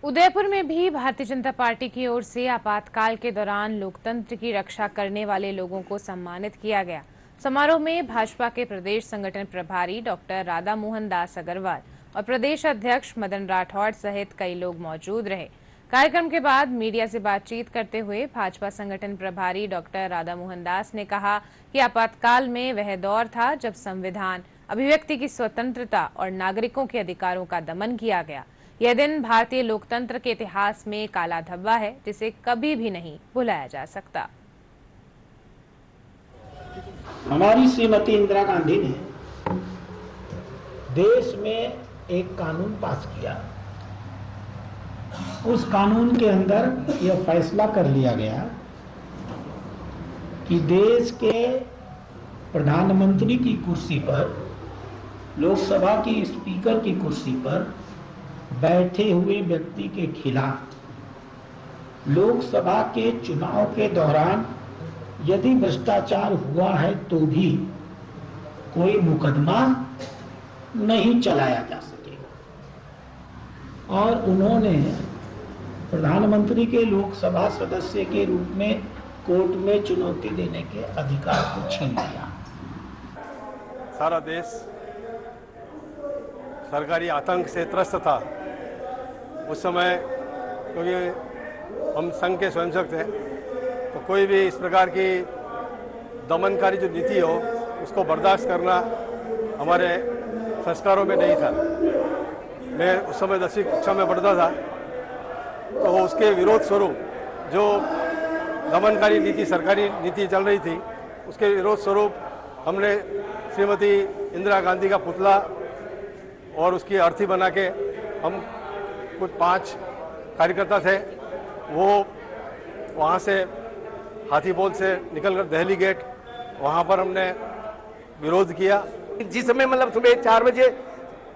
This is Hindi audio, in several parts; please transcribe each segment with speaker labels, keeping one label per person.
Speaker 1: उदयपुर में भी भारतीय जनता पार्टी की ओर से आपातकाल के दौरान लोकतंत्र की रक्षा करने वाले लोगों को सम्मानित किया गया। समारोह में भाजपा के प्रदेश संगठन प्रभारी डॉक्टर राधा मोहन दास अग्रवाल और प्रदेश अध्यक्ष मदन राठौड़ सहित कई लोग मौजूद रहे। कार्यक्रम के बाद मीडिया से बातचीत करते हुए भाजपा संगठन प्रभारी डॉक्टर राधा मोहन दास ने कहा कि आपातकाल में वह दौर था जब संविधान, अभिव्यक्ति की स्वतंत्रता और नागरिकों के अधिकारों का दमन किया गया। यह दिन भारतीय लोकतंत्र के इतिहास में काला धब्बा है, जिसे कभी भी नहीं भुलाया जा सकता।
Speaker 2: हमारी श्रीमती इंदिरा गांधी ने देश में एक कानून पास किया। उस कानून के अंदर यह फैसला कर लिया गया कि देश के प्रधानमंत्री की कुर्सी पर, लोकसभा की स्पीकर की कुर्सी पर बैठे हुए व्यक्ति के खिलाफ लोकसभा के चुनाव के दौरान यदि भ्रष्टाचार हुआ है तो भी कोई मुकदमा नहीं चलाया जा सकेगा। और उन्होंने प्रधानमंत्री के लोकसभा सदस्य के रूप में कोर्ट में चुनौती देने के अधिकार को छीन लिया।
Speaker 3: सारा देश सरकारी आतंक से त्रस्त था उस समय, क्योंकि हम संघ के स्वयंसेवक थे, तो कोई भी इस प्रकार की दमनकारी जो नीति हो उसको बर्दाश्त करना हमारे संस्कारों में नहीं था। मैं उस समय 10वीं कक्षा में पढ़ता था, तो उसके विरोध स्वरूप जो दमनकारी नीति, सरकारी नीति चल रही थी, उसके विरोध स्वरूप हमने श्रीमती इंदिरा गांधी का पुतला और उसकी अर्थी बना के, हम कुछ 5 कार्यकर्ता थे, वो वहाँ से हाथीपोल से निकलकर दिल्ली गेट, वहाँ पर हमने विरोध किया।
Speaker 4: जिस समय मतलब सुबह 4 बजे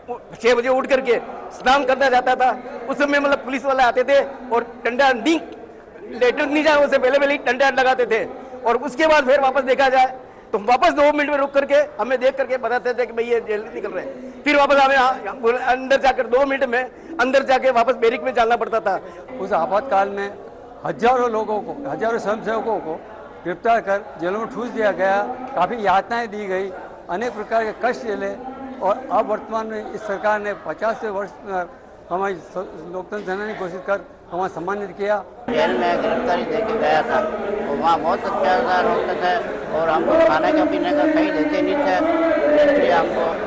Speaker 4: 6 बजे उठ करके स्नान करना जाता था, उस समय मतलब पुलिस वाले आते थे और डंडा लेटर नहीं जाए उससे पहले ही डंडा लगाते थे। और उसके बाद फिर वापस देखा जाए तो वापस 2 मिनट में रुक करके हमें देख करके बताते थे कि भाई ये जेल निकल रहे हैं। फिर वापस हमें अंदर जाकर 2 मिनट में अंदर जाके वापस बैरिक में जाना पड़ता था।
Speaker 5: उस आपातकाल में हजारों लोगों को, हजारों स्वयंसेवकों को गिरफ्तार कर जेलों में ठूस दिया गया, काफ़ी यातनाएं दी गई, अनेक प्रकार के कष्ट झेले। और अब वर्तमान में इस सरकार ने 50 वर्ष हमारी लोकतंत्र सेनानी घोषित कर हमारा सम्मानित किया।
Speaker 6: जेल में गिरफ्तारी दे के गया था और वहाँ बहुत अत्याचार होते थे और हमको खाने का पीने का कहीं देते नहीं थे, इसलिए हमको